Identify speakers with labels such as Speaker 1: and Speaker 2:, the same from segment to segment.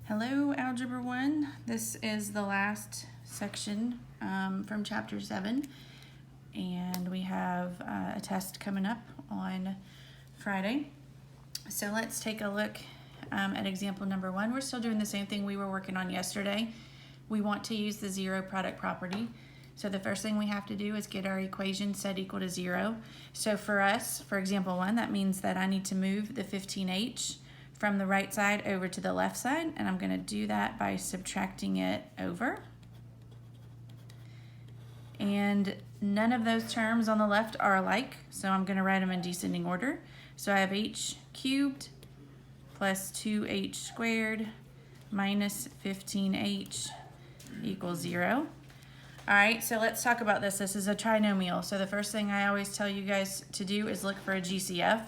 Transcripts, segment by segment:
Speaker 1: Hello, Algebra 1. This is the last section from Chapter 7, and we have a test coming up on Friday. So let's take a look at example number 1. We're still doing the same thing we were working on yesterday. We want to use the zero product property. So the first thing we have to do is get our equation set equal to 0. So for us, for example 1, that means that I need to move the 15h from the right side over to the left side, and I'm going to do that by subtracting it over. And none of those terms on the left are alike, so I'm going to write them in descending order. So I have h cubed plus 2h squared minus 15h equals 0. All right, so let's talk about this. This is a trinomial, so the first thing I always tell you guys to do is look for a GCF.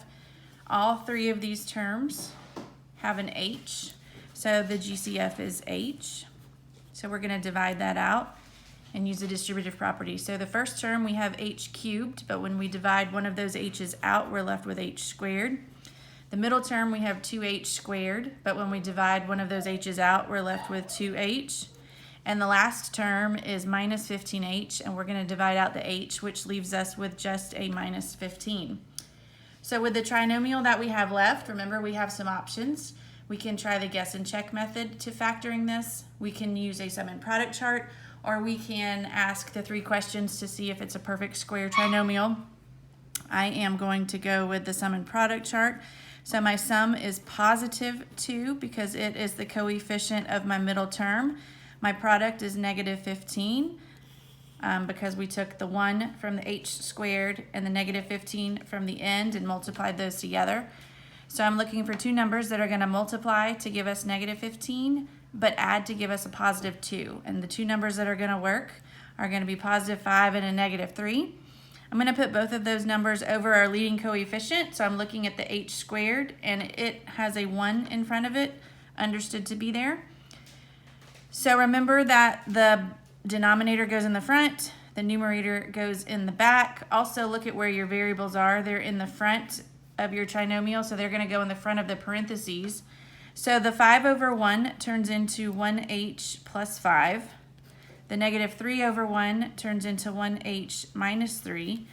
Speaker 1: All three of these terms have an h, so the GCF is h. So we're going to divide that out and use the distributive property. So the first term we have h cubed, but when we divide one of those h's out, we're left with h squared. The middle term we have 2h squared, but when we divide one of those h's out, we're left with 2h. And the last term is minus 15h, and we're going to divide out the h, which leaves us with just a minus 15. So with the trinomial that we have left, remember we have some options. We can try the guess and check method to factoring this. We can use a sum and product chart, or we can ask the 3 questions to see if it's a perfect square trinomial. I am going to go with the sum and product chart. So my sum is positive 2 because it is the coefficient of my middle term. My product is negative 15. Because we took the 1 from the h squared and the negative 15 from the end and multiplied those together. So I'm looking for 2 numbers that are going to multiply to give us negative 15, but add to give us a positive 2. And the 2 numbers that are going to work are going to be positive 5 and a negative 3. I'm going to put both of those numbers over our leading coefficient. So I'm looking at the h squared, and it has a 1 in front of it, understood to be there. So remember that the denominator goes in the front, the numerator goes in the back. Also look at where your variables are. They're in the front of your trinomial, so they're going to go in the front of the parentheses. So the 5 over 1 turns into 1h plus 5. The negative 3 over 1 turns into 1h minus 3.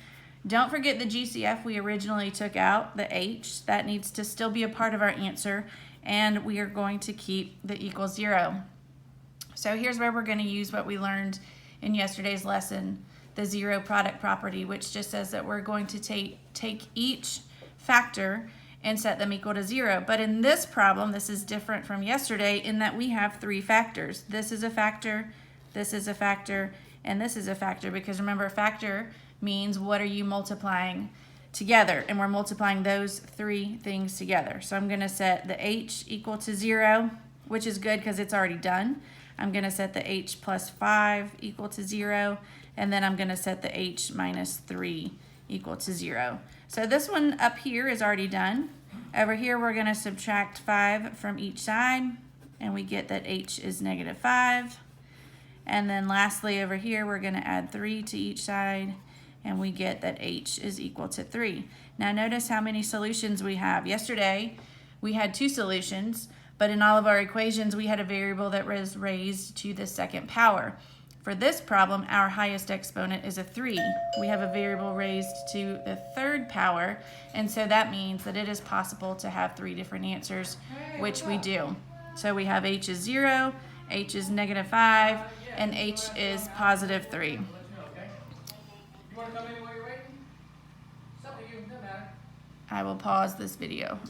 Speaker 1: Don't forget the GCF we originally took out, the h. That needs to still be a part of our answer, and we are going to keep the equals 0. So here's where we're going to use what we learned in yesterday's lesson, the zero product property, which just says that we're going to take each factor and set them equal to 0. But in this problem, this is different from yesterday in that we have 3 factors. This is a factor, this is a factor, and this is a factor, because remember, a factor means what are you multiplying together, and we're multiplying those 3 things together. So I'm going to set the h equal to 0, which is good because it's already done. I'm going to set the h plus 5 equal to 0, and then I'm going to set the h minus 3 equal to 0. So this one up here is already done. Over here we're going to subtract 5 from each side, and we get that h is negative 5. And then lastly over here we're going to add 3 to each side, and we get that h is equal to 3. Now notice how many solutions we have. Yesterday we had 2 solutions, but in all of our equations, we had a variable that was raised to the 2nd power. For this problem, our highest exponent is a 3. We have a variable raised to the 3rd power, and so that means that it is possible to have 3 different answers, which we do. So we have h is 0, h is negative 5, and h is positive 3. I will pause this video.